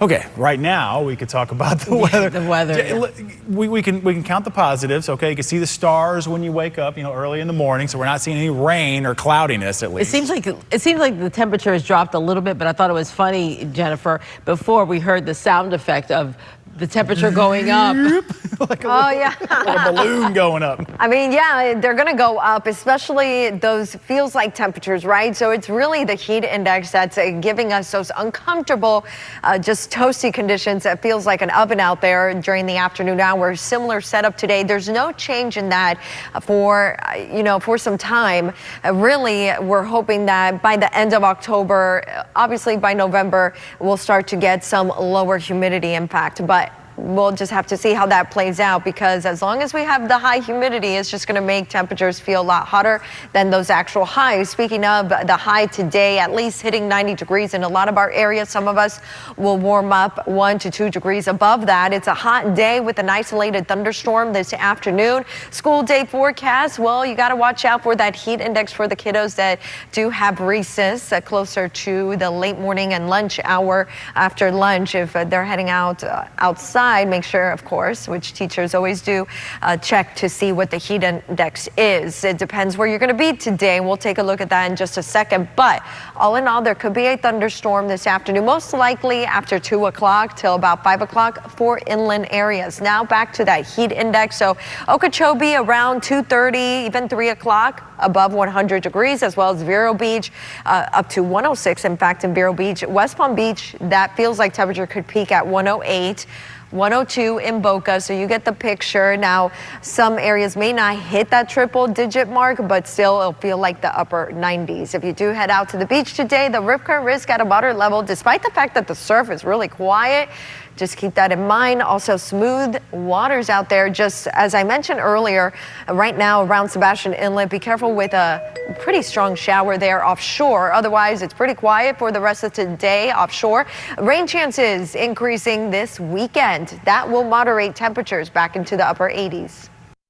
Okay, right now we could talk about the weather. The weather. Yeah. We can count the positives. Okay, you can see the stars when you wake up, early in the morning. So we're not seeing any rain or cloudiness at least. It seems like the temperature has dropped a little bit, but I thought it was funny, Jennifer. Before we heard the sound effect of the temperature going up. Like a balloon going up. I mean, yeah, they're going to go up, especially those feels like temperatures, right? So it's really the heat index that's giving us those uncomfortable, just toasty conditions. That feels like an oven out there during the afternoon hours. Similar setup today. There's no change in that for some time. Really, we're hoping that by the end of October, obviously by November, we'll start to get some lower humidity impact. But we'll just have to see how that plays out, because as long as we have the high humidity, it's just going to make temperatures feel a lot hotter than those actual highs. Speaking of the high today, at least hitting 90 degrees in a lot of our areas. Some of us will warm up 1 to 2 degrees above that. It's a hot day with an isolated thunderstorm this afternoon. School day forecast. Well, you got to watch out for that heat index for the kiddos that do have recess closer to the late morning and lunch hour. After lunch, if they're heading outside, make sure, of course, which teachers always do, check to see what the heat index is. It depends where you're going to be today. We'll take a look at that in just a second. But all in all, there could be a thunderstorm this afternoon, most likely after 2 o'clock till about 5 o'clock for inland areas. Now back to that heat index. So Okeechobee around 2:30, even 3 o'clock, above 100 degrees, as well as Vero Beach up to 106. In fact, in Vero Beach, West Palm Beach, that feels like temperature could peak at 108. 102 in Boca, so you get the picture. Now, some areas may not hit that triple-digit mark, but still it'll feel like the upper 90s. If you do head out to the beach today, the rip current risk at a moderate level, despite the fact that the surf is really quiet. Just keep that in mind. Also, smooth waters out there. Just as I mentioned earlier, right now around Sebastian Inlet, be careful with a pretty strong shower there offshore. Otherwise, it's pretty quiet for the rest of today offshore. Rain chances increasing this weekend. That will moderate temperatures back into the upper 80s.